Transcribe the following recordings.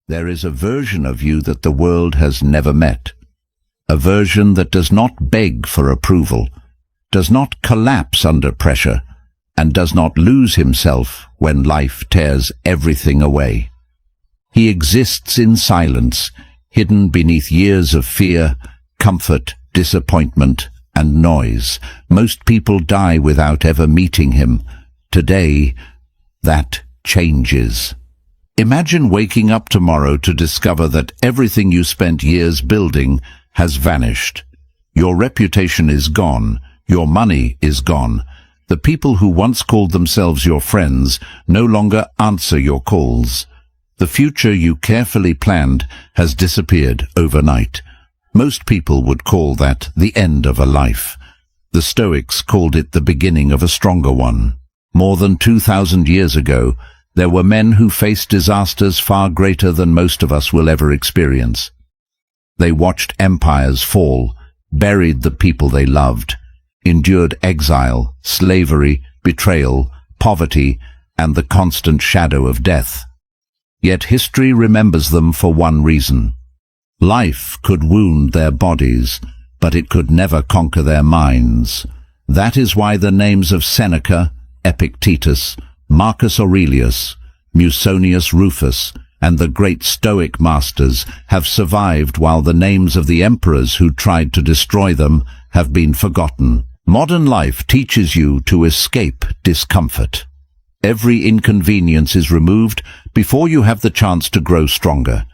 There is a version of you that the world has never met. A version that does not beg for approval, does not collapse under pressure, and does not lose himself when life tears everything away. He exists in silence, hidden beneath years of fear, comfort, disappointment, and noise. Most people die without ever meeting him. Today, that changes. Imagine waking up tomorrow to discover that everything you spent years building has vanished. Your reputation is gone. Your money is gone. The people who once called themselves your friends no longer answer your calls. The future you carefully planned has disappeared overnight. Most people would call that the end of a life. The Stoics called it the beginning of a stronger one. More than 2,000 years ago, there were men who faced disasters far greater than most of us will ever experience. They watched empires fall, buried the people they loved, endured exile, slavery, betrayal, poverty, and the constant shadow of death. Yet history remembers them for one reason. Life could wound their bodies, but it could never conquer their minds. That is why the names of Seneca, Epictetus, Marcus Aurelius, Musonius Rufus, and the great Stoic masters have survived while the names of the emperors who tried to destroy them have been forgotten. Modern life teaches you to escape discomfort. Every inconvenience is removed before you have the chance to grow stronger.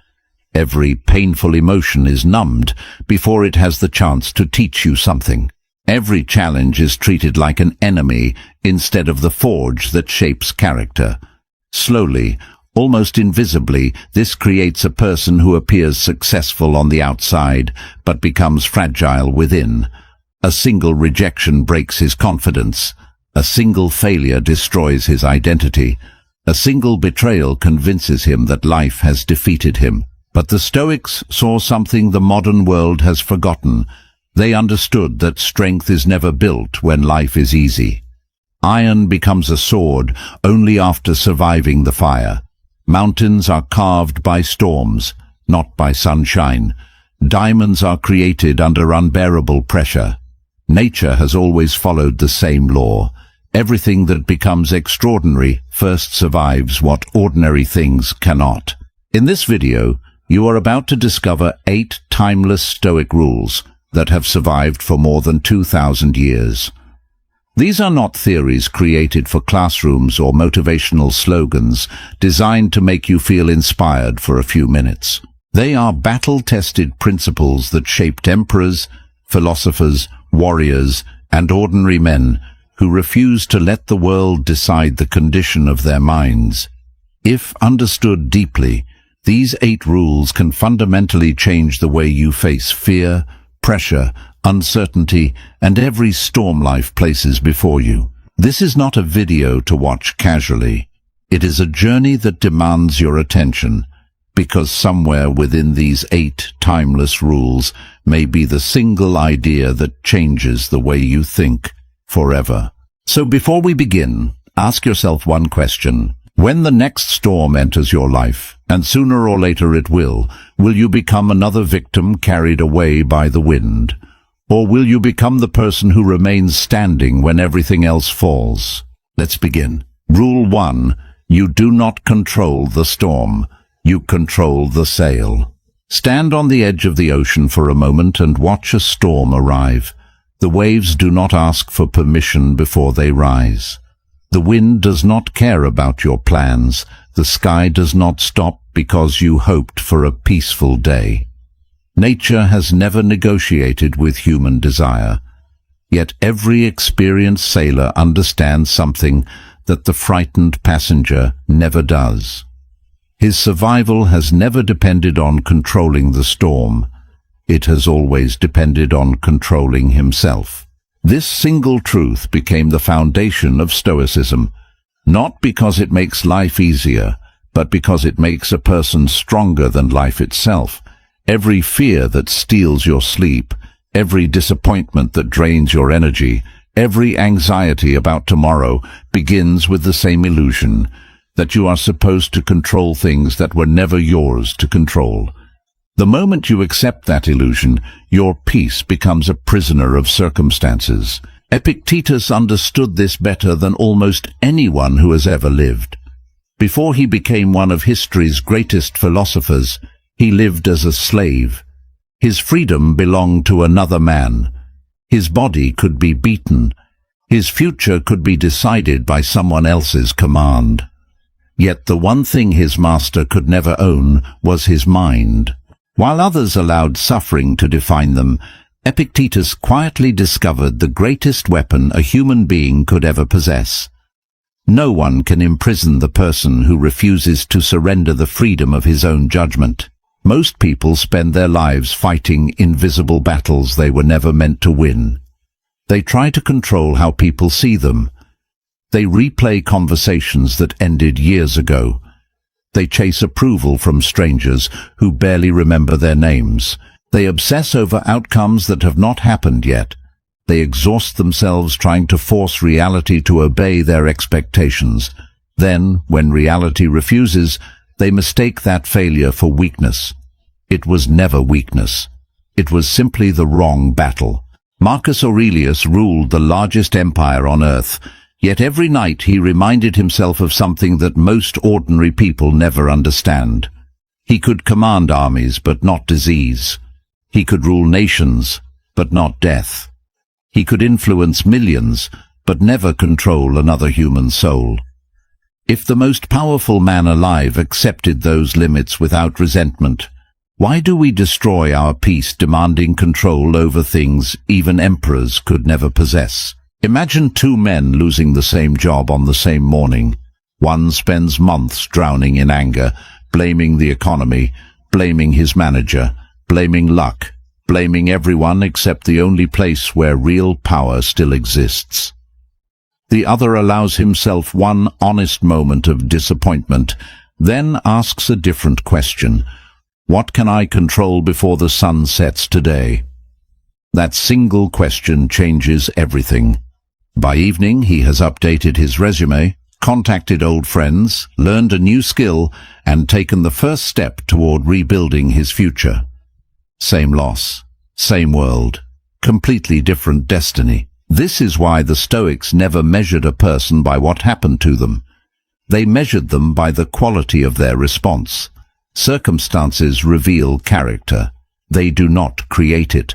Every painful emotion is numbed before it has the chance to teach you something. Every challenge is treated like an enemy instead of the forge that shapes character. Slowly, almost invisibly, this creates a person who appears successful on the outside but becomes fragile within. A single rejection breaks his confidence. A single failure destroys his identity. A single betrayal convinces him that life has defeated him. But the Stoics saw something the modern world has forgotten. They understood that strength is never built when life is easy. Iron becomes a sword only after surviving the fire. Mountains are carved by storms, not by sunshine. Diamonds are created under unbearable pressure. Nature has always followed the same law. Everything that becomes extraordinary first survives what ordinary things cannot. In this video, you are about to discover 8 timeless Stoic rules that have survived for more than 2,000 years. These are not theories created for classrooms or motivational slogans designed to make you feel inspired for a few minutes. They are battle-tested principles that shaped emperors, philosophers, warriors, and ordinary men who refused to let the world decide the condition of their minds. If understood deeply, these 8 rules can fundamentally change the way you face fear, pressure, uncertainty, and every storm life places before you. This is not a video to watch casually. It is a journey that demands your attention, because somewhere within these 8 timeless rules may be the single idea that changes the way you think forever. So before we begin, ask yourself one question. When the next storm enters your life, and sooner or later it will you become another victim carried away by the wind? Or will you become the person who remains standing when everything else falls? Let's begin. Rule 1. You do not control the storm. You control the sail. Stand on the edge of the ocean for a moment and watch a storm arrive. The waves do not ask for permission before they rise. The wind does not care about your plans. The sky does not stop because you hoped for a peaceful day. Nature has never negotiated with human desire. Yet every experienced sailor understands something that the frightened passenger never does. His survival has never depended on controlling the storm. It has always depended on controlling himself. This single truth became the foundation of Stoicism, not because it makes life easier, but because it makes a person stronger than life itself. Every fear that steals your sleep, every disappointment that drains your energy, every anxiety about tomorrow begins with the same illusion. that you are supposed to control things that were never yours to control. The moment you accept that illusion, your peace becomes a prisoner of circumstances. Epictetus understood this better than almost anyone who has ever lived. Before he became one of history's greatest philosophers, he lived as a slave. His freedom belonged to another man. His body could be beaten. His future could be decided by someone else's command. Yet the one thing his master could never own was his mind. While others allowed suffering to define them, Epictetus quietly discovered the greatest weapon a human being could ever possess. No one can imprison the person who refuses to surrender the freedom of his own judgment. Most people spend their lives fighting invisible battles they were never meant to win. They try to control how people see them. They replay conversations that ended years ago. They chase approval from strangers who barely remember their names. They obsess over outcomes that have not happened yet. They exhaust themselves trying to force reality to obey their expectations. Then, when reality refuses, they mistake that failure for weakness. It was never weakness. It was simply the wrong battle. Marcus Aurelius ruled the largest empire on earth, yet every night he reminded himself of something that most ordinary people never understand. He could command armies, but not disease. He could rule nations, but not death. He could influence millions, but never control another human soul. If the most powerful man alive accepted those limits without resentment, why do we destroy our peace demanding control over things even emperors could never possess? Imagine two men losing the same job on the same morning. One spends months drowning in anger, blaming the economy, blaming his manager, blaming luck, blaming everyone except the only place where real power still exists. The other allows himself one honest moment of disappointment, then asks a different question. What can I control before the sun sets today? That single question changes everything. By evening, he has updated his resume, contacted old friends, learned a new skill, and taken the first step toward rebuilding his future. Same loss, same world, completely different destiny. This is why the Stoics never measured a person by what happened to them. They measured them by the quality of their response. Circumstances reveal character. They do not create it.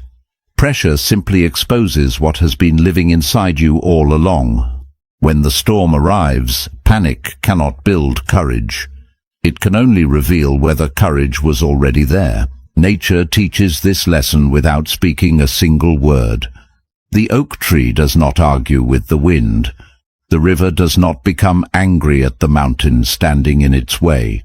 Pressure simply exposes what has been living inside you all along. When the storm arrives, panic cannot build courage. It can only reveal whether courage was already there. Nature teaches this lesson without speaking a single word. The oak tree does not argue with the wind. The river does not become angry at the mountain standing in its way.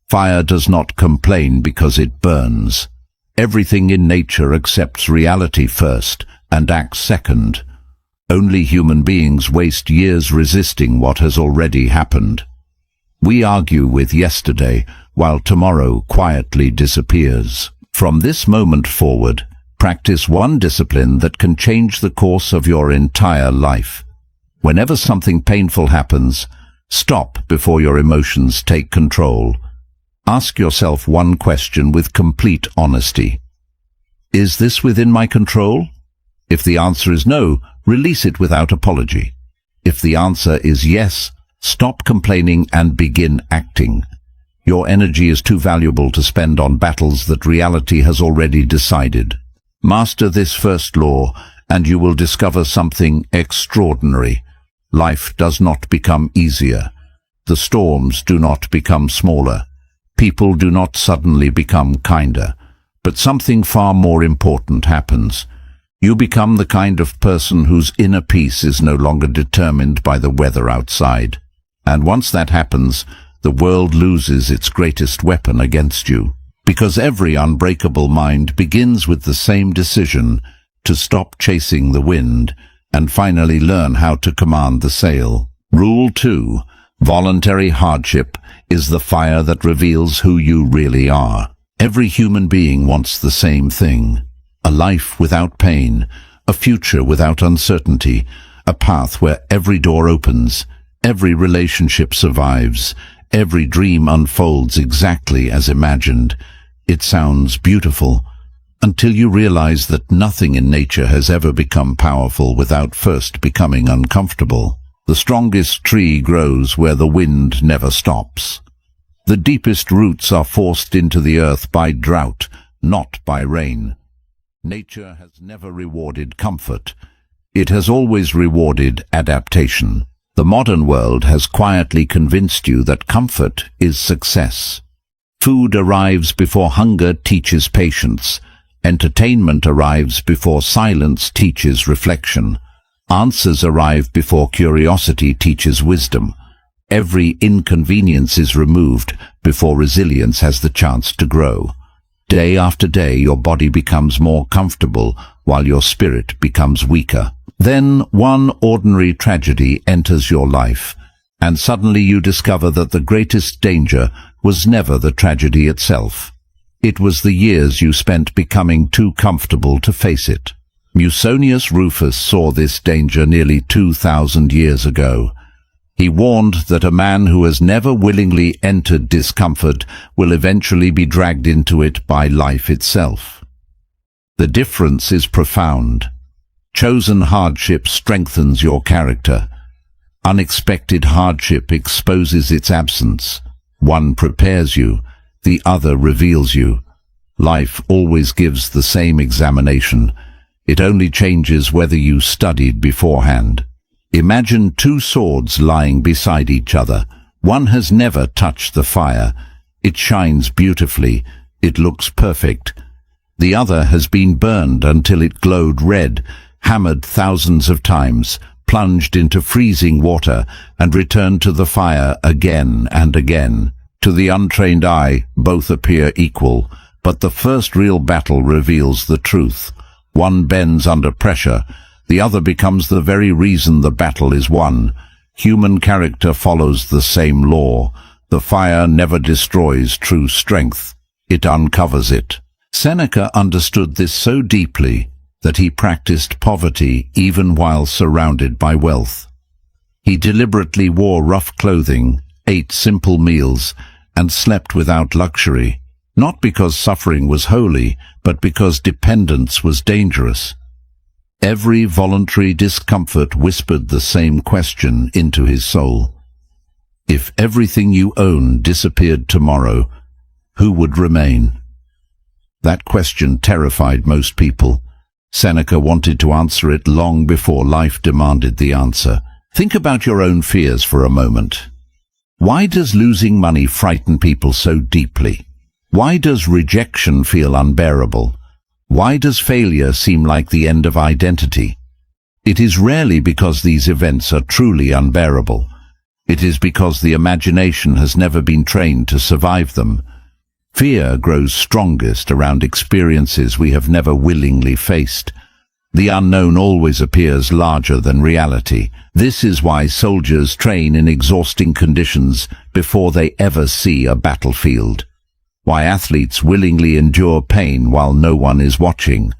Fire does not complain because it burns. Everything in nature accepts reality first and acts second. Only human beings waste years resisting what has already happened. We argue with yesterday, while tomorrow quietly disappears. From this moment forward, practice one discipline that can change the course of your entire life. Whenever something painful happens, stop before your emotions take control. Ask yourself one question with complete honesty. Is this within my control? If the answer is no, release it without apology. If the answer is yes, stop complaining and begin acting. Your energy is too valuable to spend on battles that reality has already decided. Master this first law, and you will discover something extraordinary. Life does not become easier. The storms do not become smaller. People do not suddenly become kinder. But something far more important happens. You become the kind of person whose inner peace is no longer determined by the weather outside. And once that happens, the world loses its greatest weapon against you. Because every unbreakable mind begins with the same decision: to stop chasing the wind and finally learn how to command the sail. Rule 2. Voluntary hardship is the fire that reveals who you really are. Every human being wants the same thing: a life without pain, a future without uncertainty, a path where every door opens. Every relationship survives. Every dream unfolds exactly as imagined. It sounds beautiful, until you realize that nothing in nature has ever become powerful without first becoming uncomfortable. The strongest tree grows where the wind never stops. The deepest roots are forced into the earth by drought, not by rain. Nature has never rewarded comfort. It has always rewarded adaptation. The modern world has quietly convinced you that comfort is success. Food arrives before hunger teaches patience. Entertainment arrives before silence teaches reflection. Answers arrive before curiosity teaches wisdom. Every inconvenience is removed before resilience has the chance to grow. Day after day, your body becomes more comfortable while your spirit becomes weaker. Then one ordinary tragedy enters your life, and suddenly you discover that the greatest danger was never the tragedy itself. It was the years you spent becoming too comfortable to face it. Musonius Rufus saw this danger nearly 2,000 years ago. He warned that a man who has never willingly entered discomfort will eventually be dragged into it by life itself. The difference is profound. Chosen hardship strengthens your character. Unexpected hardship exposes its absence. One prepares you, the other reveals you. Life always gives the same examination. It only changes whether you studied beforehand. Imagine two swords lying beside each other. One has never touched the fire. It shines beautifully. It looks perfect. The other has been burned until it glowed red, hammered thousands of times, plunged into freezing water, and returned to the fire again and again. To the untrained eye, both appear equal, but the first real battle reveals the truth. One bends under pressure. The other becomes the very reason the battle is won. Human character follows the same law. The fire never destroys true strength. It uncovers it. Seneca understood this so deeply that he practiced poverty even while surrounded by wealth. He deliberately wore rough clothing, ate simple meals, and slept without luxury, not because suffering was holy, but because dependence was dangerous. Every voluntary discomfort whispered the same question into his soul. If everything you own disappeared tomorrow, who would remain? That question terrified most people. Seneca wanted to answer it long before life demanded the answer. Think about your own fears for a moment. Why does losing money frighten people so deeply? Why does rejection feel unbearable? Why does failure seem like the end of identity? It is rarely because these events are truly unbearable. It is because the imagination has never been trained to survive them. Fear grows strongest around experiences we have never willingly faced. The unknown always appears larger than reality. This is why soldiers train in exhausting conditions before they ever see a battlefield. Why athletes willingly endure pain while no one is watching.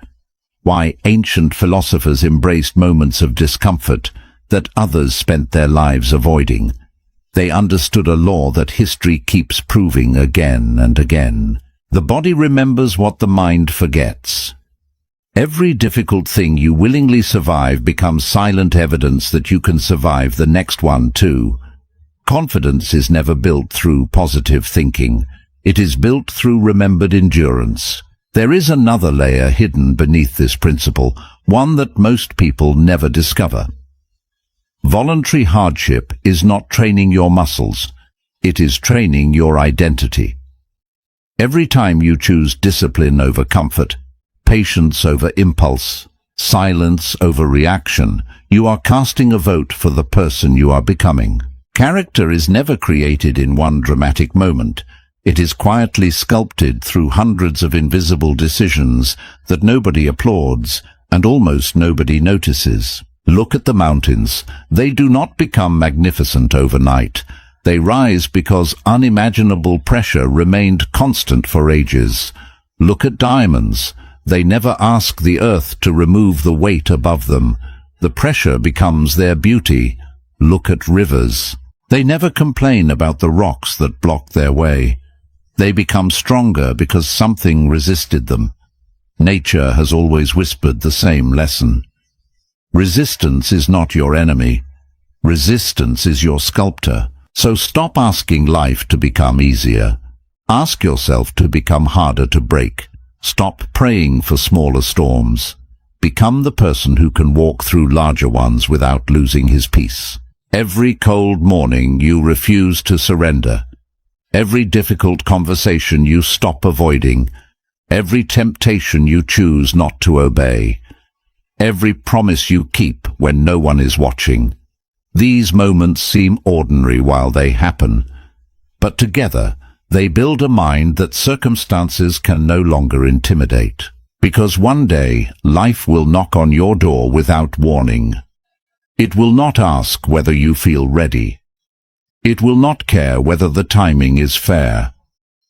Why ancient philosophers embraced moments of discomfort that others spent their lives avoiding. They understood a law that history keeps proving again and again. The body remembers what the mind forgets. Every difficult thing you willingly survive becomes silent evidence that you can survive the next one too. Confidence is never built through positive thinking. It is built through remembered endurance. There is another layer hidden beneath this principle, one that most people never discover. Voluntary hardship is not training your muscles. It is training your identity. Every time you choose discipline over comfort, patience over impulse, silence over reaction, you are casting a vote for the person you are becoming. Character is never created in one dramatic moment. It is quietly sculpted through hundreds of invisible decisions that nobody applauds and almost nobody notices. Look at the mountains. They do not become magnificent overnight. They rise because unimaginable pressure remained constant for ages. Look at diamonds. They never ask the earth to remove the weight above them. The pressure becomes their beauty. Look at rivers. They never complain about the rocks that block their way. They become stronger because something resisted them. Nature has always whispered the same lesson. Resistance is not your enemy. Resistance is your sculptor. So stop asking life to become easier. Ask yourself to become harder to break. Stop praying for smaller storms. Become the person who can walk through larger ones without losing his peace. Every cold morning you refuse to surrender. Every difficult conversation you stop avoiding. Every temptation you choose not to obey. Every promise you keep when no one is watching. These moments seem ordinary while they happen, but together they build a mind that circumstances can no longer intimidate. Because one day life will knock on your door without warning. It will not ask whether you feel ready. It will not care whether the timing is fair.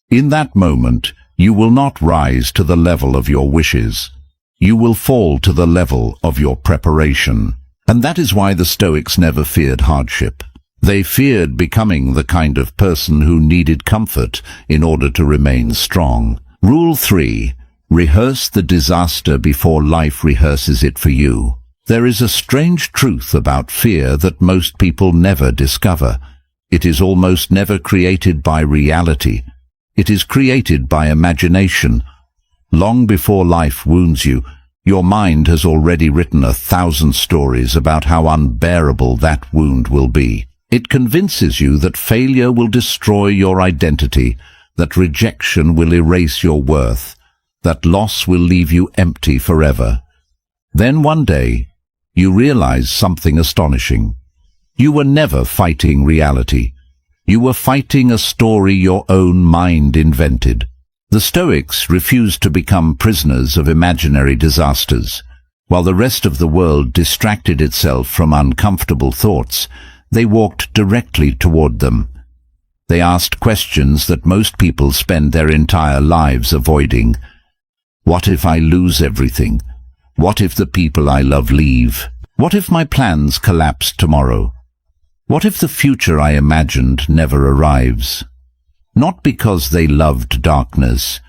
In that moment, you will not rise to the level of your wishes. You will fall to the level of your preparation. And that is why the Stoics never feared hardship. They feared becoming the kind of person who needed comfort in order to remain strong. Rule 3. Rehearse the disaster before life rehearses it for you. There is a strange truth about fear that most people never discover. It is almost never created by reality. It is created by imagination. Long before life wounds you, your mind has already written 1,000 stories about how unbearable that wound will be. It convinces you that failure will destroy your identity, that rejection will erase your worth, that loss will leave you empty forever. Then one day, you realize something astonishing. You were never fighting reality. You were fighting a story your own mind invented. The Stoics refused to become prisoners of imaginary disasters. While the rest of the world distracted itself from uncomfortable thoughts, they walked directly toward them. They asked questions that most people spend their entire lives avoiding. What if I lose everything? What if the people I love leave? What if my plans collapse tomorrow? What if the future I imagined never arrives? Not because they loved darkness,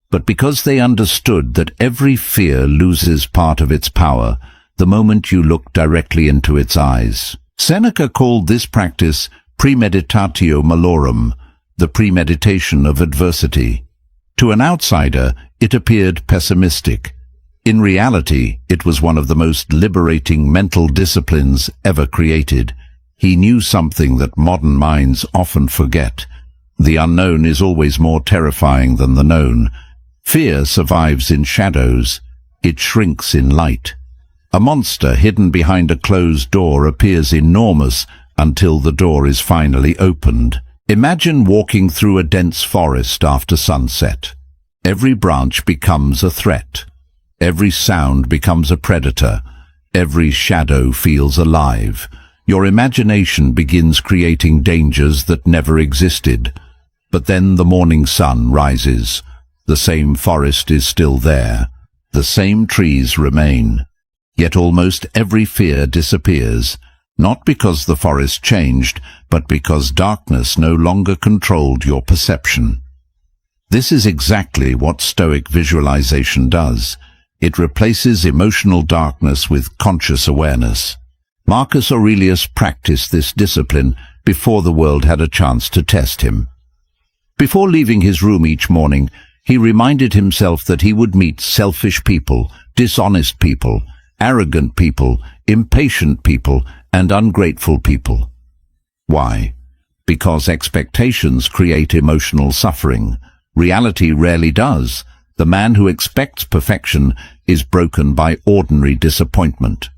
but because they understood that every fear loses part of its power the moment you look directly into its eyes. Seneca called this practice premeditatio malorum, the premeditation of adversity. To an outsider, it appeared pessimistic. In reality, it was one of the most liberating mental disciplines ever created. He knew something that modern minds often forget. The unknown is always more terrifying than the known. Fear survives in shadows. It shrinks in light. A monster hidden behind a closed door appears enormous until the door is finally opened. Imagine walking through a dense forest after sunset. Every branch becomes a threat. Every sound becomes a predator. Every shadow feels alive. Your imagination begins creating dangers that never existed. But then the morning sun rises. The same forest is still there. The same trees remain. Yet almost every fear disappears, not because the forest changed, but because darkness no longer controlled your perception. This is exactly what Stoic visualization does. It replaces emotional darkness with conscious awareness. Marcus Aurelius practiced this discipline before the world had a chance to test him. Before leaving his room each morning, he reminded himself that he would meet selfish people, dishonest people, arrogant people, impatient people, and ungrateful people. Why? Because expectations create emotional suffering. Reality rarely does. The man who expects perfection is broken by ordinary disappointment.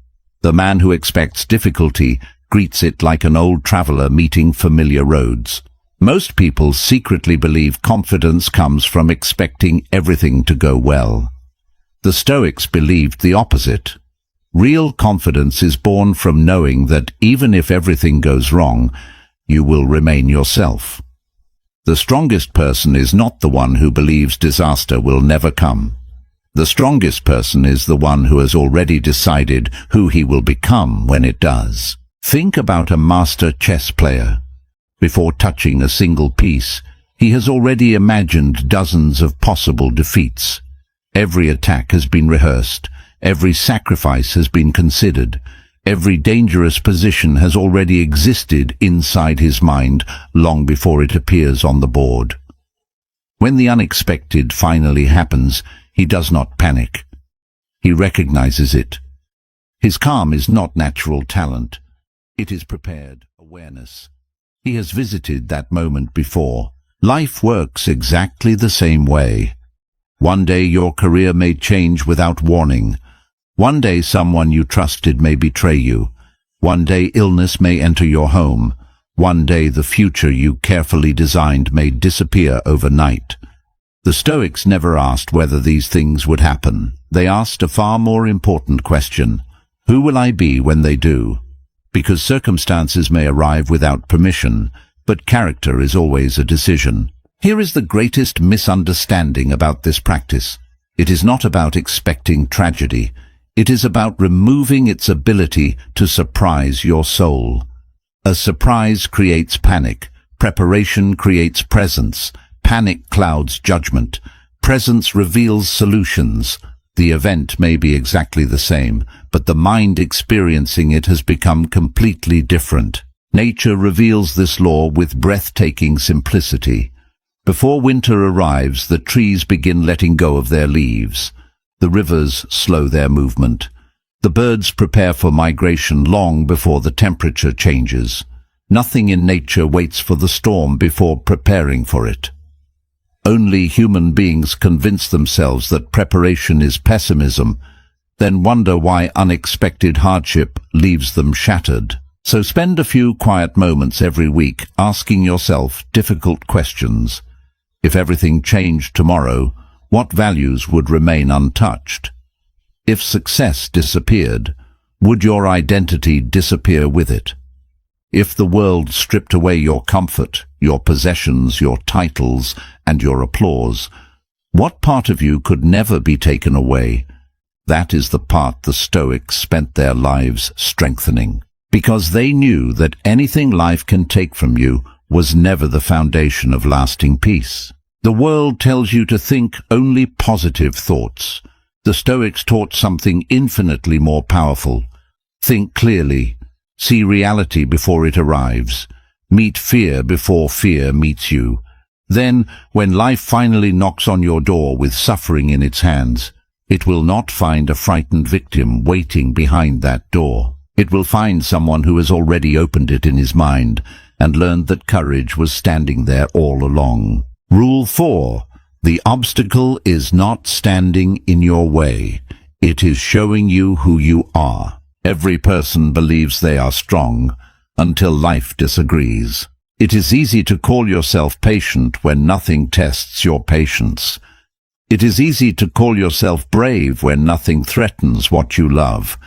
The man who expects difficulty greets it like an old traveler meeting familiar roads. Most people secretly believe confidence comes from expecting everything to go well. The Stoics believed the opposite. Real confidence is born from knowing that even if everything goes wrong, you will remain yourself. The strongest person is not the one who believes disaster will never come. The strongest person is the one who has already decided who he will become when it does. Think about a master chess player. Before touching a single piece, he has already imagined dozens of possible defeats. Every attack has been rehearsed, every sacrifice has been considered, every dangerous position has already existed inside his mind long before it appears on the board. When the unexpected finally happens, he does not panic. He recognizes it. His calm is not natural talent. It is prepared awareness. He has visited that moment before. Life works exactly the same way. One day your career may change without warning. One day someone you trusted may betray you. One day illness may enter your home. One day the future you carefully designed may disappear overnight. The Stoics never asked whether these things would happen. They asked a far more important question: who will I be when they do? Because circumstances may arrive without permission, but character is always a decision. Here is the greatest misunderstanding about this practice. It is not about expecting tragedy. It is about removing its ability to surprise your soul. A surprise creates panic. Preparation creates presence. Panic clouds judgment. Presence reveals solutions. The event may be exactly the same, but the mind experiencing it has become completely different. Nature reveals this law with breathtaking simplicity. Before winter arrives, the trees begin letting go of their leaves. The rivers slow their movement. The birds prepare for migration long before the temperature changes. Nothing in nature waits for the storm before preparing for it. Only human beings convince themselves that preparation is pessimism, then wonder why unexpected hardship leaves them shattered. So spend a few quiet moments every week asking yourself difficult questions. If everything changed tomorrow, what values would remain untouched? If success disappeared, would your identity disappear with it? If the world stripped away your comfort, your possessions, your titles, and your applause, what part of you could never be taken away? That is the part the Stoics spent their lives strengthening, because they knew that anything life can take from you was never the foundation of lasting peace. The world tells you to think only positive thoughts. The Stoics taught something infinitely more powerful. Think clearly. See reality before it arrives. Meet fear before fear meets you. Then, when life finally knocks on your door with suffering in its hands, it will not find a frightened victim waiting behind that door. It will find someone who has already opened it in his mind and learned that courage was standing there all along. Rule 4. The obstacle is not standing in your way. It is showing you who you are. Every person believes they are strong until life disagrees. It is easy to call yourself patient when nothing tests your patience. It is easy to call yourself brave when nothing threatens what you love.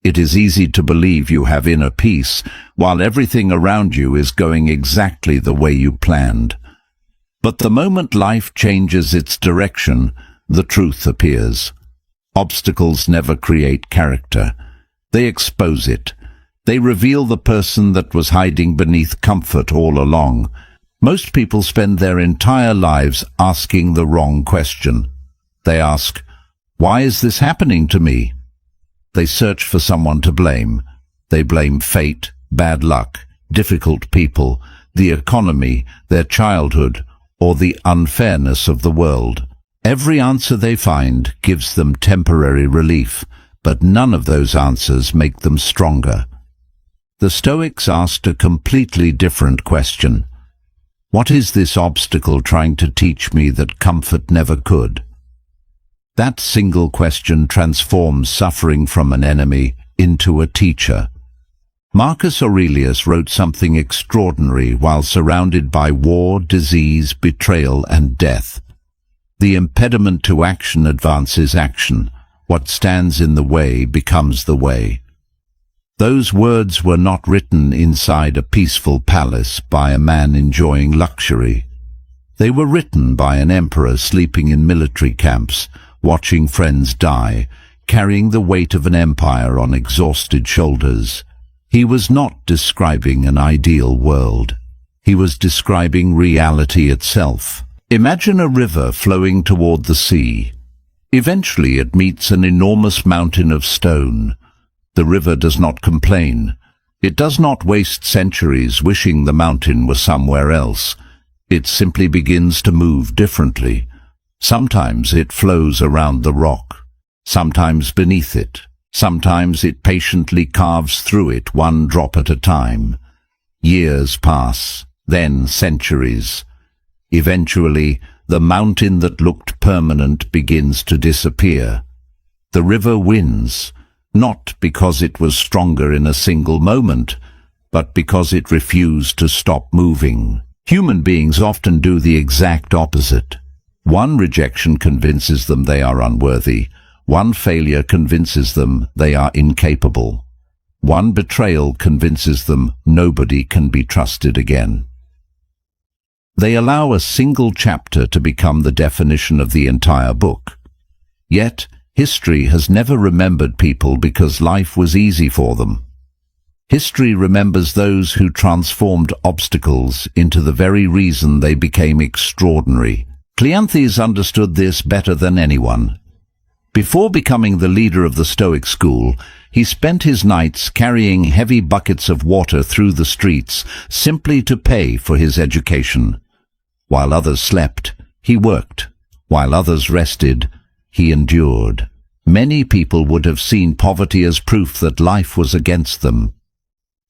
It is easy to believe you have inner peace while everything around you is going exactly the way you planned. But the moment life changes its direction, the truth appears. Obstacles never create character. They expose it. They reveal the person that was hiding beneath comfort all along. Most people spend their entire lives asking the wrong question. They ask, "Why is this happening to me?" They search for someone to blame. They blame fate, bad luck, difficult people, the economy, their childhood, or the unfairness of the world. Every answer they find gives them temporary relief, but none of those answers make them stronger. The Stoics asked a completely different question. What is this obstacle trying to teach me that comfort never could? That single question transforms suffering from an enemy into a teacher. Marcus Aurelius wrote something extraordinary while surrounded by war, disease, betrayal, and death. The impediment to action advances action. What stands in the way becomes the way. Those words were not written inside a peaceful palace by a man enjoying luxury. They were written by an emperor sleeping in military camps, watching friends die, carrying the weight of an empire on exhausted shoulders. He was not describing an ideal world. He was describing reality itself. Imagine a river flowing toward the sea. Eventually it meets an enormous mountain of stone. The river does not complain. It does not waste centuries wishing the mountain were somewhere else. It simply begins to move differently. Sometimes it flows around the rock, sometimes beneath it. Sometimes it patiently carves through it one drop at a time. Years pass, then centuries. Eventually, the mountain that looked permanent begins to disappear. The river wins, not because it was stronger in a single moment, but because it refused to stop moving. Human beings often do the exact opposite. One rejection convinces them they are unworthy. One failure convinces them they are incapable. One betrayal convinces them nobody can be trusted again. They allow a single chapter to become the definition of the entire book. Yet, history has never remembered people because life was easy for them. History remembers those who transformed obstacles into the very reason they became extraordinary. Cleanthes understood this better than anyone. Before becoming the leader of the Stoic school, he spent his nights carrying heavy buckets of water through the streets simply to pay for his education. While others slept, he worked. While others rested, he endured. Many people would have seen poverty as proof that life was against them.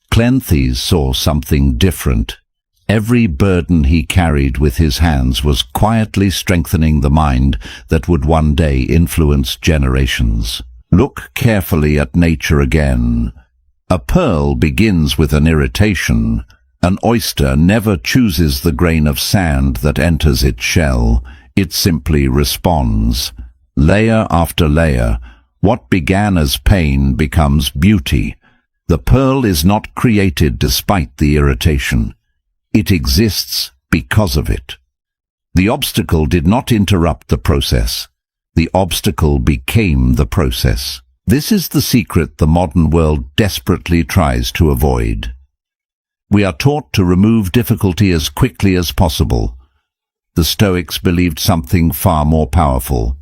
Cleanthes saw something different. Every burden he carried with his hands was quietly strengthening the mind that would one day influence generations. Look carefully at nature again. A pearl begins with an irritation. An oyster never chooses the grain of sand that enters its shell. It simply responds. Layer after layer, what began as pain becomes beauty. The pearl is not created despite the irritation. It exists because of it. The obstacle did not interrupt the process. The obstacle became the process. This is the secret the modern world desperately tries to avoid. We are taught to remove difficulty as quickly as possible. The Stoics believed something far more powerful.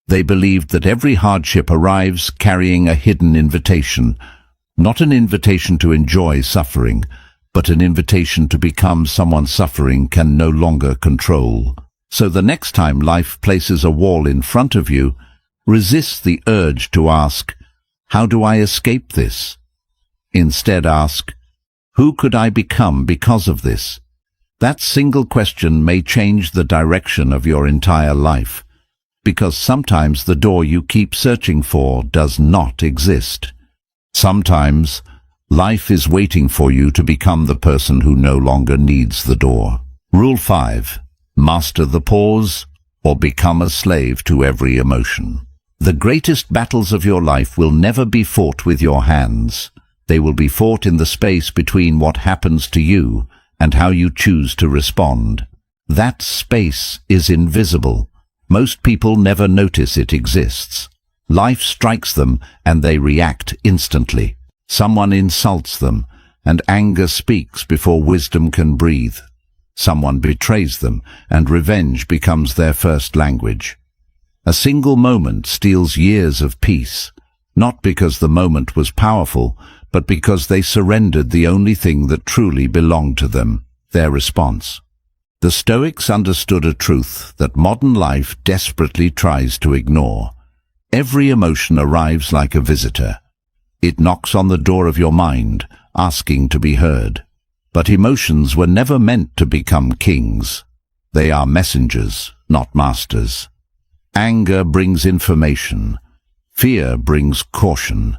They believed that every hardship arrives carrying a hidden invitation, not an invitation to enjoy suffering, but an invitation to become someone suffering can no longer control. So the next time life places a wall in front of you, resist the urge to ask, "How do I escape this?" Instead ask, "Who could I become because of this?" That single question may change the direction of your entire life, because sometimes the door you keep searching for does not exist. Sometimes life is waiting for you to become the person who no longer needs the door. Rule 5. Master the pause or become a slave to every emotion. The greatest battles of your life will never be fought with your hands. They will be fought in the space between what happens to you and how you choose to respond. That space is invisible. Most people never notice it exists. Life strikes them and they react instantly. Someone insults them, and anger speaks before wisdom can breathe. Someone betrays them, and revenge becomes their first language. A single moment steals years of peace, not because the moment was powerful, but because they surrendered the only thing that truly belonged to them, their response. The Stoics understood a truth that modern life desperately tries to ignore. Every emotion arrives like a visitor. It knocks on the door of your mind, asking to be heard. But emotions were never meant to become kings. They are messengers, not masters. Anger brings information. Fear brings caution.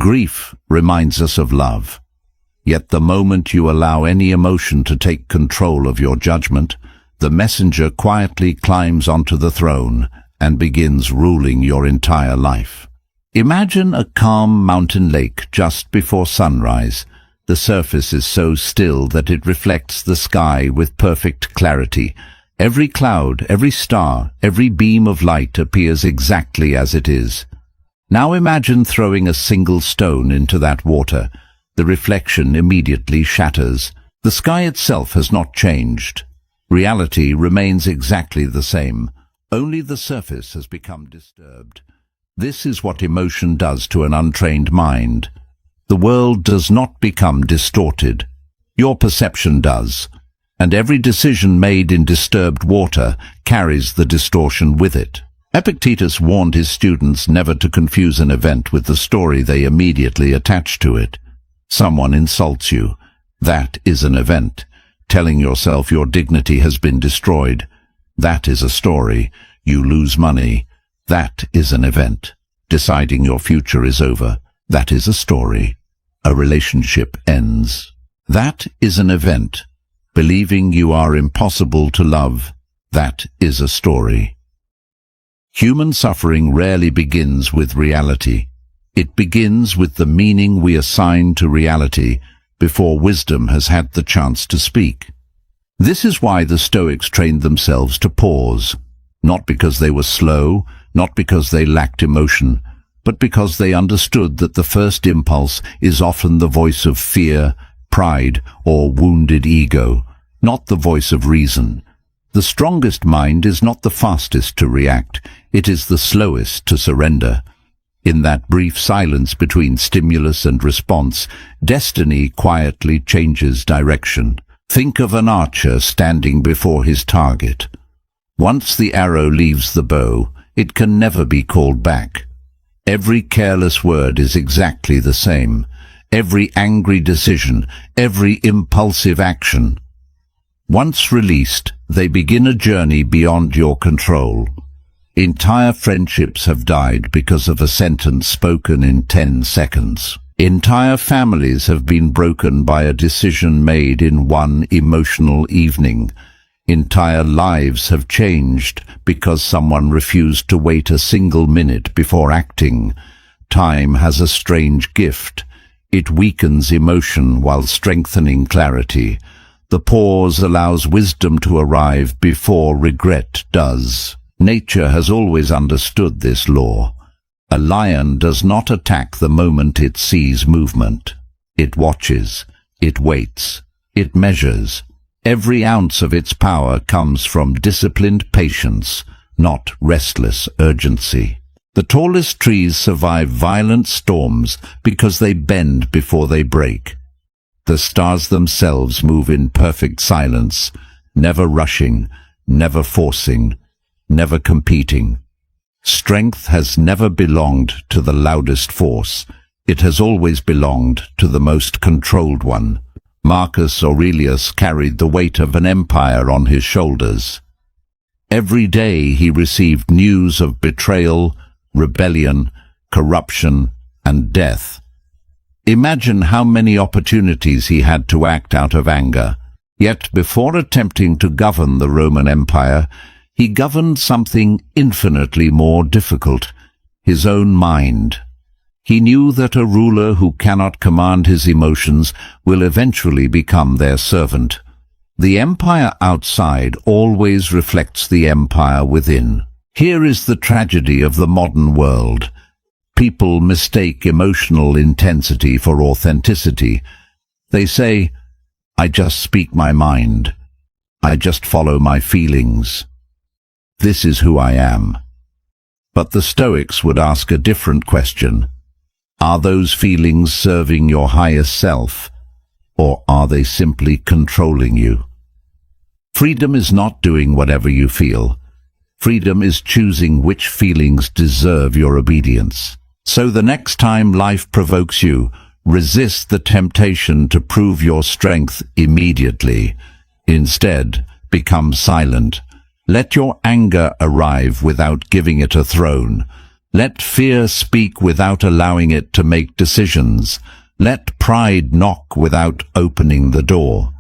Grief reminds us of love. Yet the moment you allow any emotion to take control of your judgment, the messenger quietly climbs onto the throne and begins ruling your entire life. Imagine a calm mountain lake just before sunrise. The surface is so still that it reflects the sky with perfect clarity. Every cloud, every star, every beam of light appears exactly as it is. Now imagine throwing a single stone into that water. The reflection immediately shatters. The sky itself has not changed. Reality remains exactly the same. Only the surface has become disturbed. This is what emotion does to an untrained mind. The world does not become distorted. Your perception does. And every decision made in disturbed water carries the distortion with it. Epictetus warned his students never to confuse an event with the story they immediately attach to it. Someone insults you. That is an event. Telling yourself your dignity has been destroyed. That is a story. You lose money. That is an event. Deciding your future is over. That is a story. A relationship ends. That is an event. Believing you are impossible to love. That is a story. Human suffering rarely begins with reality. It begins with the meaning we assign to reality before wisdom has had the chance to speak. This is why the Stoics trained themselves to pause, not because they were slow, not because they lacked emotion, but because they understood that the first impulse is often the voice of fear, pride, or wounded ego, not the voice of reason. The strongest mind is not the fastest to react, it is the slowest to surrender. In that brief silence between stimulus and response, destiny quietly changes direction. Think of an archer standing before his target. Once the arrow leaves the bow, it can never be called back. Every careless word is exactly the same. Every angry decision, every impulsive action. Once released, they begin a journey beyond your control. Entire friendships have died because of a sentence spoken in 10 seconds. Entire families have been broken by a decision made in one emotional evening. Entire lives have changed because someone refused to wait a single minute before acting. Time has a strange gift. It weakens emotion while strengthening clarity. The pause allows wisdom to arrive before regret does. Nature has always understood this law. A lion does not attack the moment it sees movement. It watches, it waits, it measures. Every ounce of its power comes from disciplined patience, not restless urgency. The tallest trees survive violent storms because they bend before they break. The stars themselves move in perfect silence, never rushing, never forcing, never competing. Strength has never belonged to the loudest force. It has always belonged to the most controlled one. Marcus Aurelius carried the weight of an empire on his shoulders. Every day he received news of betrayal, rebellion, corruption, and death. Imagine how many opportunities he had to act out of anger. Yet before attempting to govern the Roman Empire, he governed something infinitely more difficult, his own mind. He knew that a ruler who cannot command his emotions will eventually become their servant. The empire outside always reflects the empire within. Here is the tragedy of the modern world. People mistake emotional intensity for authenticity. They say, "I just speak my mind. I just follow my feelings. This is who I am." But the Stoics would ask a different question. Are those feelings serving your highest self, or are they simply controlling you? Freedom is not doing whatever you feel. Freedom is choosing which feelings deserve your obedience. So the next time life provokes you, resist the temptation to prove your strength immediately. Instead, become silent. Let your anger arrive without giving it a throne. Let fear speak without allowing it to make decisions. Let pride knock without opening the door.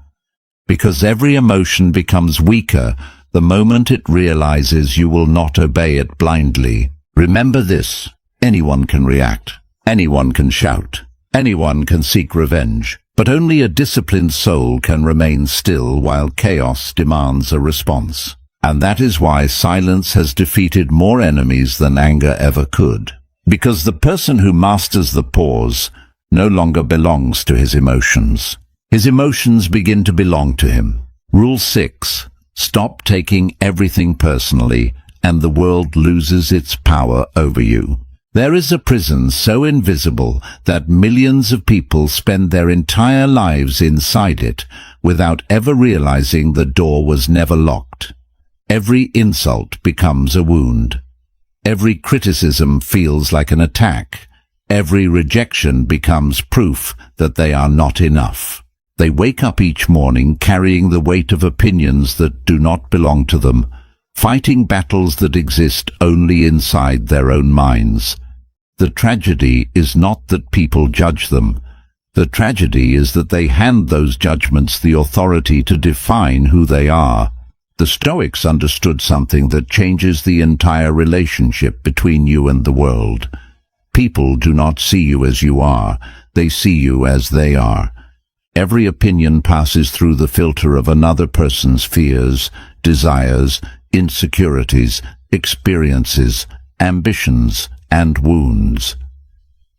Because every emotion becomes weaker the moment it realizes you will not obey it blindly. Remember this: anyone can react, anyone can shout, anyone can seek revenge, but only a disciplined soul can remain still while chaos demands a response. And that is why silence has defeated more enemies than anger ever could. Because the person who masters the pause no longer belongs to his emotions. His emotions begin to belong to him. Rule 6. Stop taking everything personally, and the world loses its power over you. There is a prison so invisible that millions of people spend their entire lives inside it without ever realizing the door was never locked. Every insult becomes a wound. Every criticism feels like an attack. Every rejection becomes proof that they are not enough. They wake up each morning carrying the weight of opinions that do not belong to them, fighting battles that exist only inside their own minds. The tragedy is not that people judge them. The tragedy is that they hand those judgments the authority to define who they are. The Stoics understood something that changes the entire relationship between you and the world. People do not see you as you are, they see you as they are. Every opinion passes through the filter of another person's fears, desires, insecurities, experiences, ambitions, and wounds.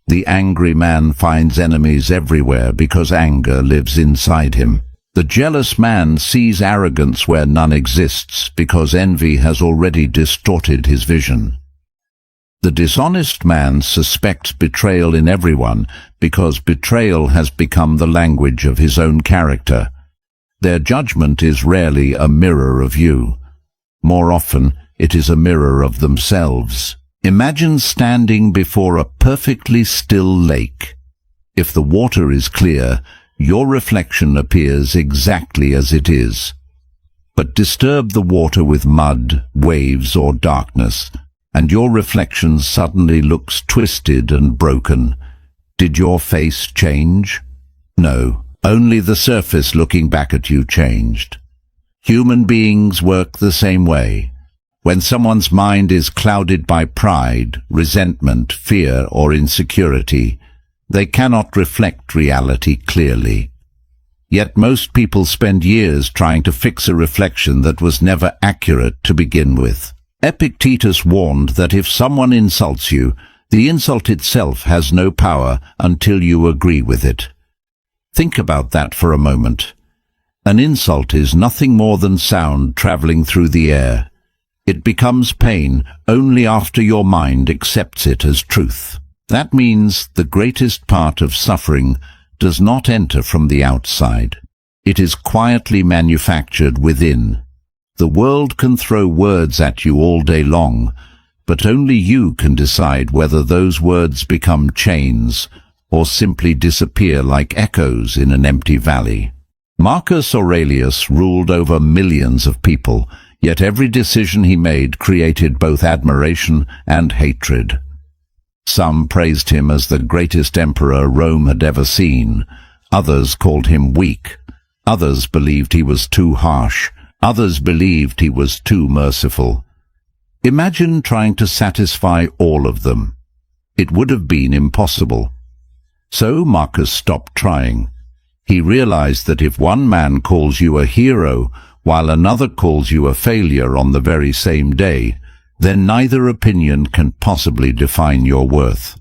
The angry man finds enemies everywhere because anger lives inside him. The jealous man sees arrogance where none exists because envy has already distorted his vision. The dishonest man suspects betrayal in everyone because betrayal has become the language of his own character. Their judgment is rarely a mirror of you. More often, it is a mirror of themselves. Imagine standing before a perfectly still lake. If the water is clear, your reflection appears exactly as it is. But disturb the water with mud, waves, or darkness, and your reflection suddenly looks twisted and broken. Did your face change? No, only the surface looking back at you changed. Human beings work the same way. When someone's mind is clouded by pride, resentment, fear, or insecurity, they cannot reflect reality clearly. Yet most people spend years trying to fix a reflection that was never accurate to begin with. Epictetus warned that if someone insults you, the insult itself has no power until you agree with it. Think about that for a moment. An insult is nothing more than sound traveling through the air. It becomes pain only after your mind accepts it as truth. That means the greatest part of suffering does not enter from the outside. It is quietly manufactured within. The world can throw words at you all day long, but only you can decide whether those words become chains or simply disappear like echoes in an empty valley. Marcus Aurelius ruled over millions of people, yet every decision he made created both admiration and hatred. Some praised him as the greatest emperor Rome had ever seen. Others called him weak. Others believed he was too harsh. Others believed he was too merciful. Imagine trying to satisfy all of them. It would have been impossible. So Marcus stopped trying. He realized that if one man calls you a hero, while another calls you a failure on the very same day, then neither opinion can possibly define your worth.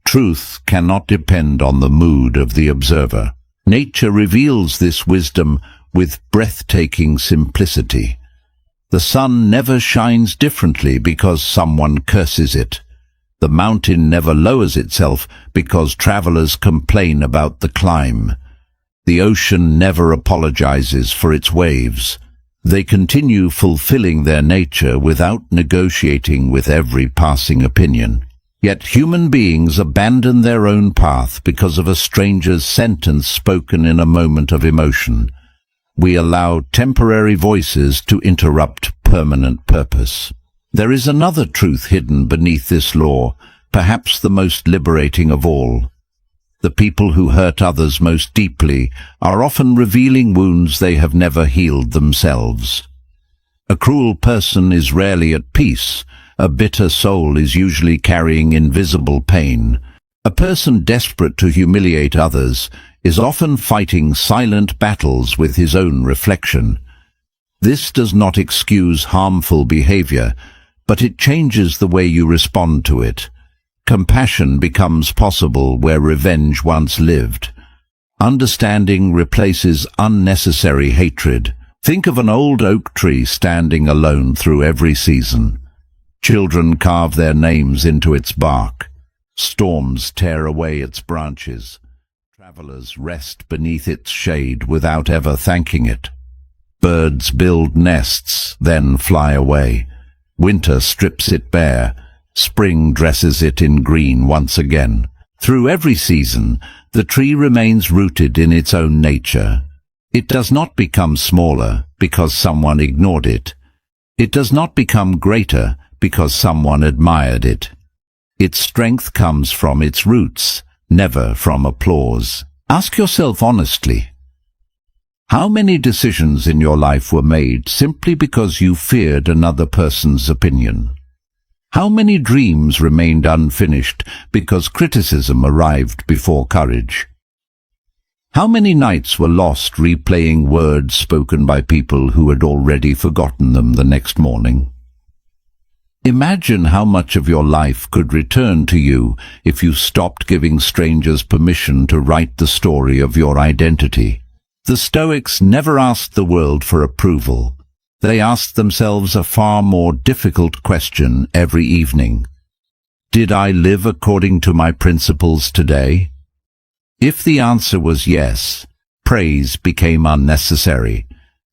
Truth cannot depend on the mood of the observer. Nature reveals this wisdom with breathtaking simplicity. The sun never shines differently because someone curses it. The mountain never lowers itself because travelers complain about the climb. The ocean never apologizes for its waves. They continue fulfilling their nature without negotiating with every passing opinion. Yet human beings abandon their own path because of a stranger's sentence spoken in a moment of emotion. We allow temporary voices to interrupt permanent purpose. There is another truth hidden beneath this law, perhaps the most liberating of all. The people who hurt others most deeply are often revealing wounds they have never healed themselves. A cruel person is rarely at peace. A bitter soul is usually carrying invisible pain. A person desperate to humiliate others is often fighting silent battles with his own reflection. This does not excuse harmful behavior, but it changes the way you respond to it. Compassion becomes possible where revenge once lived. Understanding replaces unnecessary hatred. Think of an old oak tree standing alone through every season. Children carve their names into its bark. Storms tear away its branches. Travelers rest beneath its shade without ever thanking it. Birds build nests, then fly away. Winter strips it bare. Spring dresses it in green once again. Through every season, the tree remains rooted in its own nature. It does not become smaller because someone ignored it. It does not become greater because someone admired it. Its strength comes from its roots, never from applause. Ask yourself honestly, how many decisions in your life were made simply because you feared another person's opinion? How many dreams remained unfinished because criticism arrived before courage? How many nights were lost replaying words spoken by people who had already forgotten them the next morning? Imagine how much of your life could return to you if you stopped giving strangers permission to write the story of your identity. The Stoics never asked the world for approval. They asked themselves a far more difficult question every evening. Did I live according to my principles today? If the answer was yes, praise became unnecessary.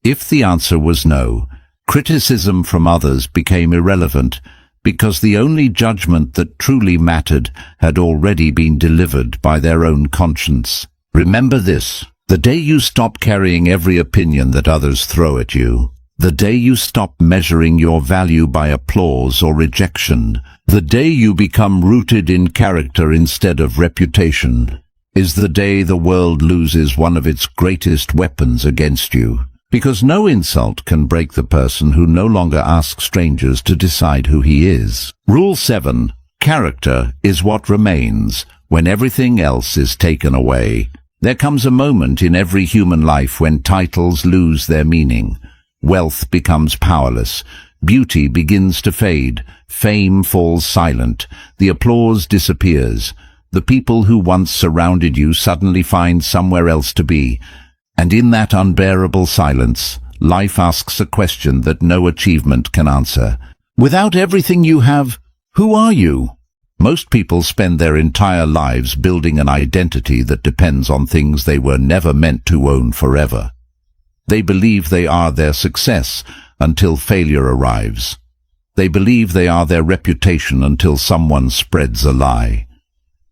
If the answer was no, criticism from others became irrelevant, because the only judgment that truly mattered had already been delivered by their own conscience. Remember this: the day you stop carrying every opinion that others throw at you, the day you stop measuring your value by applause or rejection, the day you become rooted in character instead of reputation, is the day the world loses one of its greatest weapons against you. Because no insult can break the person who no longer asks strangers to decide who he is. Rule 7. Character is what remains when everything else is taken away. There comes a moment in every human life when titles lose their meaning. Wealth becomes powerless. Beauty begins to fade. Fame falls silent. The applause disappears. The people who once surrounded you suddenly find somewhere else to be. And in that unbearable silence, life asks a question that no achievement can answer. Without everything you have, who are you? Most people spend their entire lives building an identity that depends on things they were never meant to own forever. They believe they are their success until failure arrives. They believe they are their reputation until someone spreads a lie.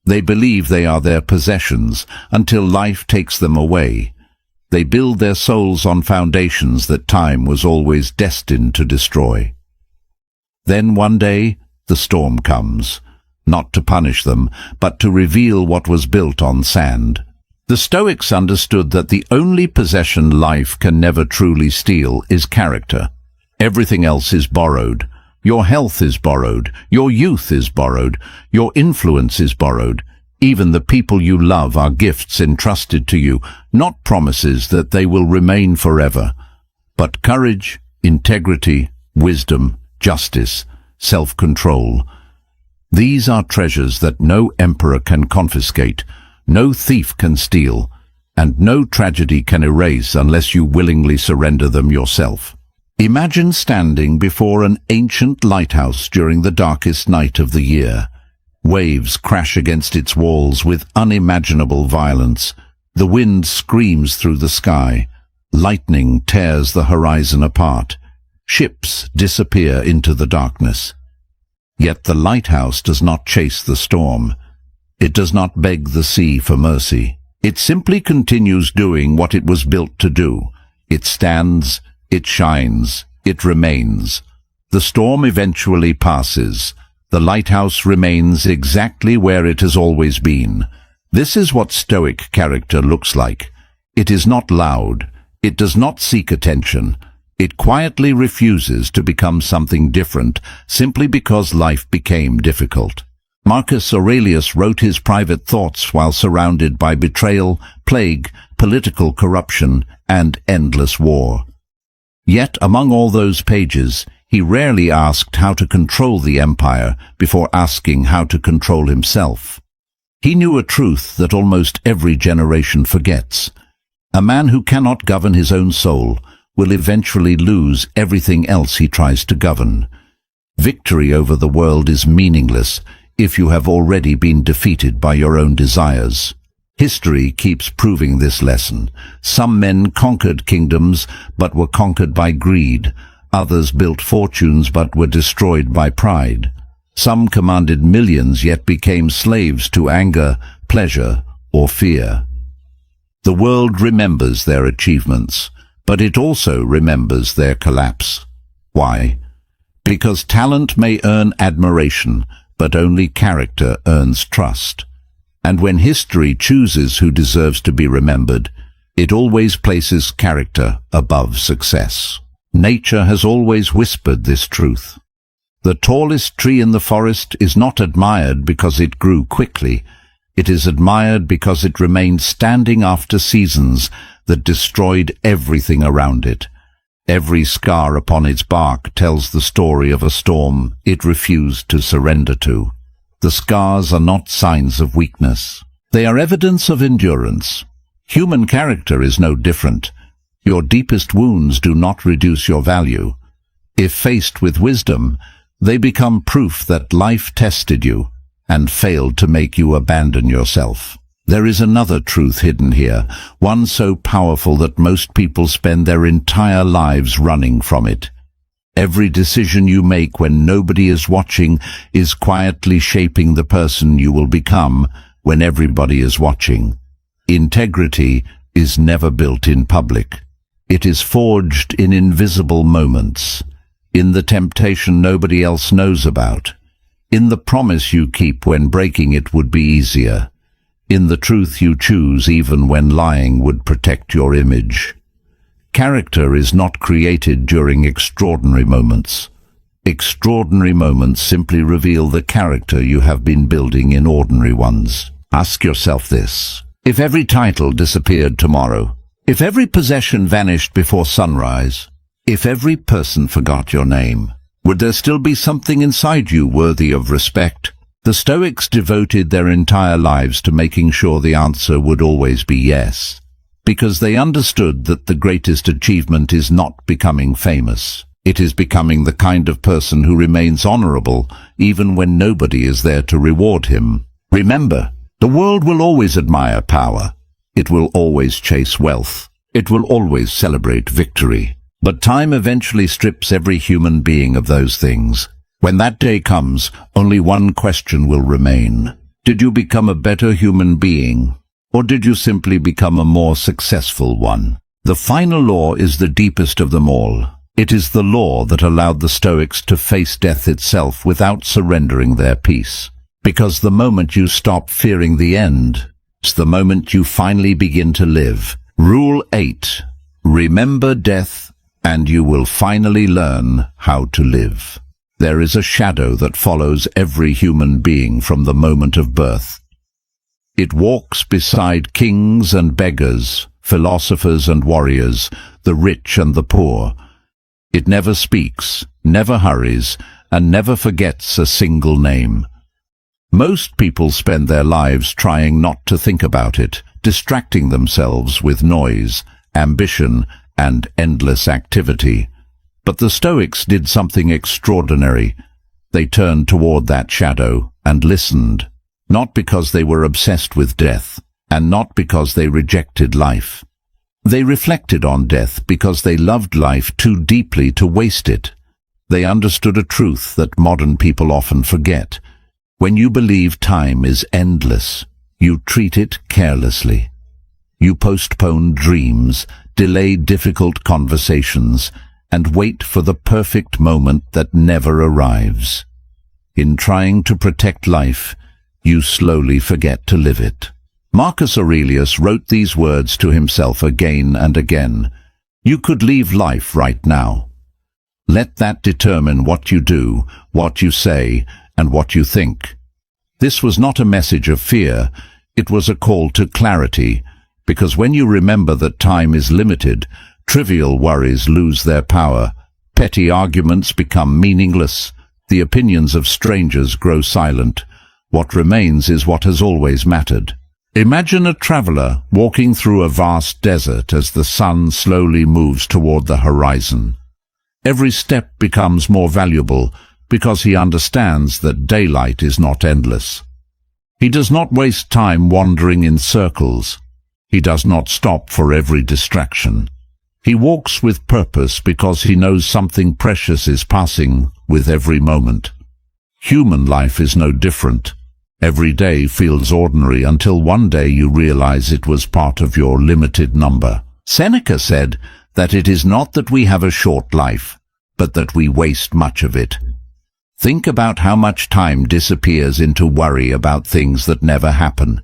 They believe they are their possessions until life takes them away. They build their souls on foundations that time was always destined to destroy. Then one day, the storm comes, not to punish them, but to reveal what was built on sand. The Stoics understood that the only possession life can never truly steal is character. Everything else is borrowed. Your health is borrowed. Your youth is borrowed. Your influence is borrowed. Even the people you love are gifts entrusted to you, not promises that they will remain forever. But courage, integrity, wisdom, justice, self-control, these are treasures that no emperor can confiscate, no thief can steal, and no tragedy can erase unless you willingly surrender them yourself. Imagine standing before an ancient lighthouse during the darkest night of the year. Waves crash against its walls with unimaginable violence. The wind screams through the sky. Lightning tears the horizon apart. Ships disappear into the darkness. Yet the lighthouse does not chase the storm. It does not beg the sea for mercy. It simply continues doing what it was built to do. It stands, it shines, it remains. The storm eventually passes. The lighthouse remains exactly where it has always been. This is what Stoic character looks like. It is not loud. It does not seek attention. It quietly refuses to become something different simply because life became difficult. Marcus Aurelius wrote his private thoughts while surrounded by betrayal, plague, political corruption, and endless war. Yet among all those pages, He rarely asked how to control the empire before asking how to control himself. He knew a truth that almost every generation forgets. A man who cannot govern his own soul will eventually lose everything else he tries to govern. Victory over the world is meaningless if you have already been defeated by your own desires. History keeps proving this lesson. Some men conquered kingdoms but were conquered by greed. Others built fortunes but were destroyed by pride. Some commanded millions yet became slaves to anger, pleasure, or fear. The world remembers their achievements, but it also remembers their collapse. Why? Because talent may earn admiration, but only character earns trust. And when history chooses who deserves to be remembered, it always places character above success. Nature has always whispered this truth. The tallest tree in the forest is not admired because it grew quickly. It is admired because it remained standing after seasons that destroyed everything around it. Every scar upon its bark tells the story of a storm it refused to surrender to. The scars are not signs of weakness. They are evidence of endurance. Human character is no different. Your deepest wounds do not reduce your value. If faced with wisdom, they become proof that life tested you and failed to make you abandon yourself. There is another truth hidden here, one so powerful that most people spend their entire lives running from it. Every decision you make when nobody is watching is quietly shaping the person you will become when everybody is watching. Integrity is never built in public. It is forged in invisible moments, in the temptation nobody else knows about, in the promise you keep when breaking it would be easier, in the truth you choose even when lying would protect your image. Character is not created during extraordinary moments. Extraordinary moments simply reveal the character you have been building in ordinary ones. Ask yourself this: if every title disappeared tomorrow, if every possession vanished before sunrise, if every person forgot your name, would there still be something inside you worthy of respect? The Stoics devoted their entire lives to making sure the answer would always be yes, because they understood that the greatest achievement is not becoming famous. It is becoming the kind of person who remains honorable even when nobody is there to reward him. Remember, the world will always admire power. It will always chase wealth. It will always celebrate victory. But time eventually strips every human being of those things. When that day comes, only one question will remain. Did you become a better human being, or did you simply become a more successful one? The final law is the deepest of them all. It is the law that allowed the Stoics to face death itself without surrendering their peace. Because the moment you stop fearing the end, it's the moment you finally begin to live. Rule 8. Remember death, and you will finally learn how to live. There is a shadow that follows every human being from the moment of birth. It walks beside kings and beggars, philosophers and warriors, the rich and the poor. It never speaks, never hurries, and never forgets a single name. Most people spend their lives trying not to think about it, distracting themselves with noise, ambition, and endless activity. But the Stoics did something extraordinary. They turned toward that shadow and listened, not because they were obsessed with death, and not because they rejected life. They reflected on death because they loved life too deeply to waste it. They understood a truth that modern people often forget. When you believe time is endless, you treat it carelessly. You postpone dreams, delay difficult conversations, and wait for the perfect moment that never arrives. In trying to protect life, you slowly forget to live it. Marcus Aurelius wrote these words to himself again and again. You could leave life right now. Let that determine what you do, what you say, and what you think. This was not a message of fear, it was a call to clarity, because when you remember that time is limited, trivial worries lose their power, Petty arguments become meaningless. The opinions of strangers grow silent. What remains is what has always mattered. Imagine a traveler walking through a vast desert as the sun slowly moves toward the horizon. Every step becomes more valuable because he understands that daylight is not endless. He does not waste time wandering in circles. He does not stop for every distraction. He walks with purpose because he knows something precious is passing with every moment. Human life is no different. Every day feels ordinary until one day you realize it was part of your limited number. Seneca said that it is not that we have a short life, but that we waste much of it. Think about how much time disappears into worry about things that never happen.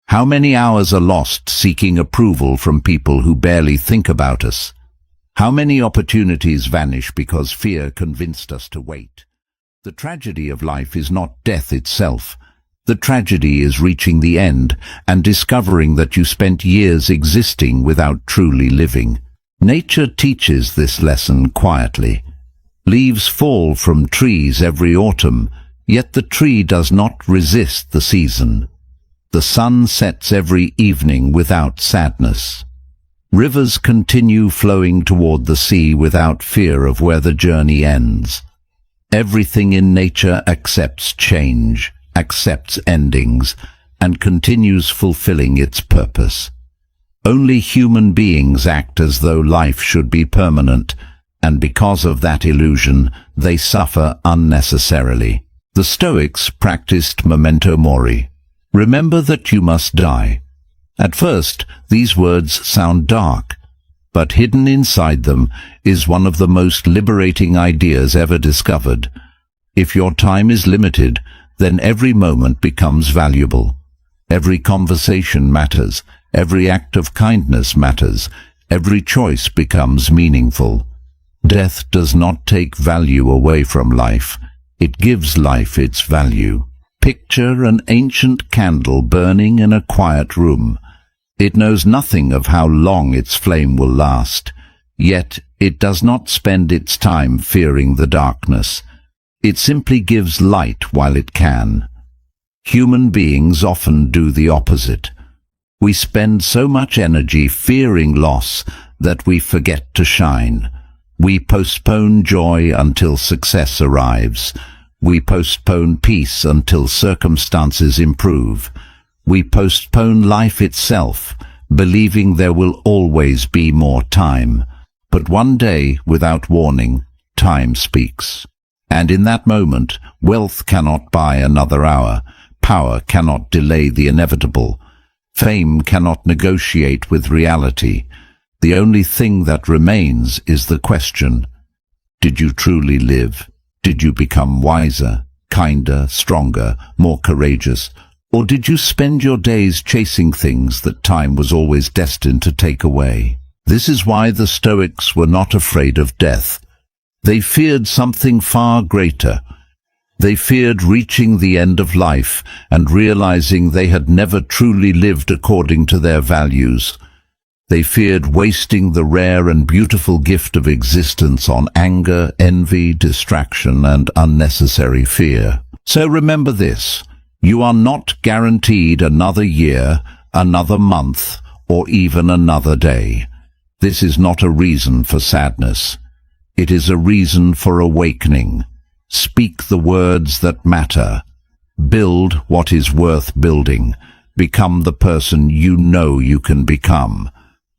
How many hours are lost seeking approval from people who barely think about us? How many opportunities vanish because fear convinced us to wait? The tragedy of life is not death itself. The tragedy is reaching the end and discovering that you spent years existing without truly living. Nature teaches this lesson quietly. Leaves fall from trees every autumn, yet the tree does not resist the season. The sun sets every evening without sadness. Rivers continue flowing toward the sea without fear of where the journey ends. Everything in nature accepts change, accepts endings, and continues fulfilling its purpose. Only human beings act as though life should be permanent, and because of that illusion, they suffer unnecessarily. The Stoics practiced memento mori. Remember that you must die. At first, these words sound dark, but hidden inside them is one of the most liberating ideas ever discovered. If your time is limited, then every moment becomes valuable. Every conversation matters. Every act of kindness matters. Every choice becomes meaningful. Death does not take value away from life. It gives life its value. Picture an ancient candle burning in a quiet room. It knows nothing of how long its flame will last, yet it does not spend its time fearing the darkness. It simply gives light while it can. Human beings often do the opposite. We spend so much energy fearing loss that we forget to shine. We postpone joy until success arrives. We postpone peace until circumstances improve. We postpone life itself, believing there will always be more time. But one day, without warning, time speaks. And in that moment, wealth cannot buy another hour. Power cannot delay the inevitable. Fame cannot negotiate with reality. The only thing that remains is the question: did you truly live? Did you become wiser, kinder, stronger, more courageous? Or did you spend your days chasing things that time was always destined to take away? This is why the Stoics were not afraid of death. They feared something far greater. They feared reaching the end of life and realizing they had never truly lived according to their values. They feared wasting the rare and beautiful gift of existence on anger, envy, distraction, and unnecessary fear. So remember this: you are not guaranteed another year, another month, or even another day. This is not a reason for sadness. It is a reason for awakening. Speak the words that matter. Build what is worth building. Become the person you know you can become.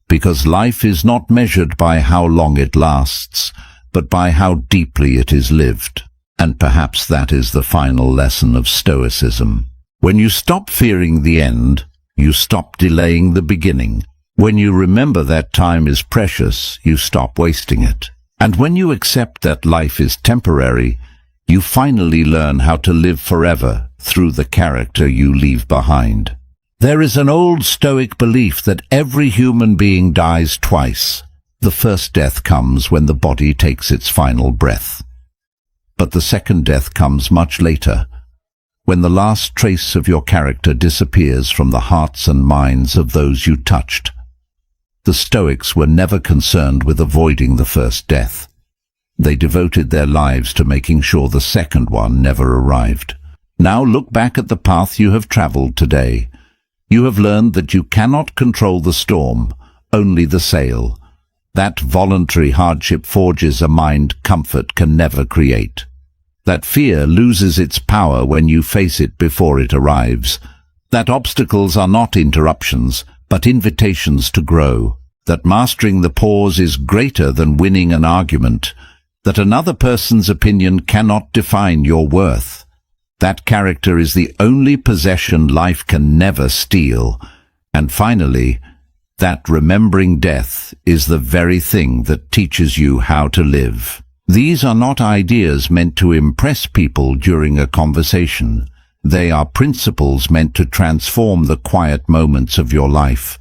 Because life is not measured by how long it lasts, but by how deeply it is lived. And perhaps that is the final lesson of Stoicism. When you stop fearing the end, you stop delaying the beginning. When you remember that time is precious, you stop wasting it. And when you accept that life is temporary, you finally learn how to live forever through the character you leave behind. There is an old Stoic belief that every human being dies twice. The first death comes when the body takes its final breath. But the second death comes much later, when the last trace of your character disappears from the hearts and minds of those you touched. The Stoics were never concerned with avoiding the first death. They devoted their lives to making sure the second one never arrived. Now look back at the path you have traveled today. You have learned that you cannot control the storm, only the sail. That voluntary hardship forges a mind comfort can never create. That fear loses its power when you face it before it arrives. That obstacles are not interruptions, but invitations to grow. That mastering the pause is greater than winning an argument. That another person's opinion cannot define your worth. That character is the only possession life can never steal. And finally, that remembering death is the very thing that teaches you how to live. These are not ideas meant to impress people during a conversation. They are principles meant to transform the quiet moments of your life.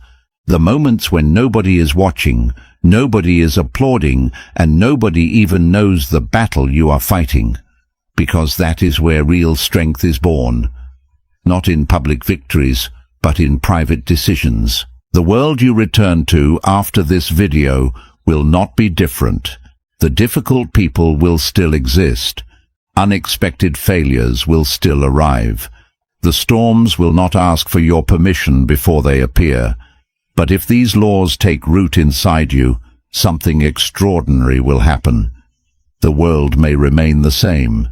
The moments when nobody is watching, nobody is applauding, and nobody even knows the battle you are fighting. Because that is where real strength is born. Not in public victories, but in private decisions. The world you return to after this video will not be different. The difficult people will still exist. Unexpected failures will still arrive. The storms will not ask for your permission before they appear. But if these laws take root inside you, something extraordinary will happen. The world may remain the same,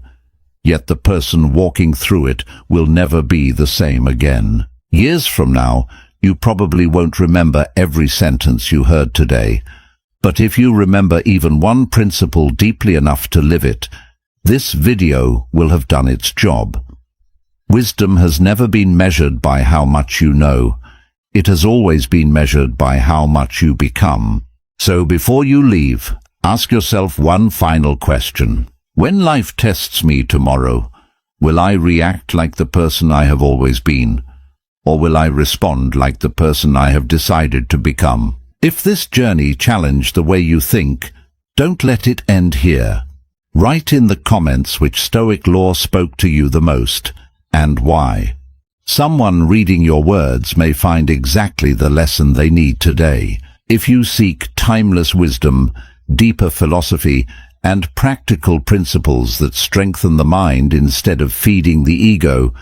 yet the person walking through it will never be the same again. Years from now, you probably won't remember every sentence you heard today, but if you remember even one principle deeply enough to live it, this video will have done its job. Wisdom has never been measured by how much you know. It has always been measured by how much you become. So before you leave, ask yourself one final question. When life tests me tomorrow, will I react like the person I have always been? Or will I respond like the person I have decided to become? If this journey challenged the way you think, don't let it end here. Write in the comments which Stoic law spoke to you the most, and why. Someone reading your words may find exactly the lesson they need today. If you seek timeless wisdom, deeper philosophy, and practical principles that strengthen the mind instead of feeding the ego,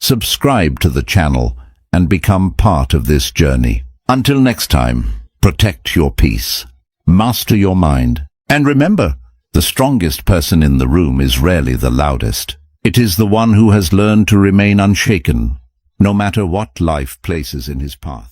subscribe to the channel and become part of this journey. Until next time, protect your peace, master your mind, and remember, the strongest person in the room is rarely the loudest. It is the one who has learned to remain unshaken, no matter what life places in his path.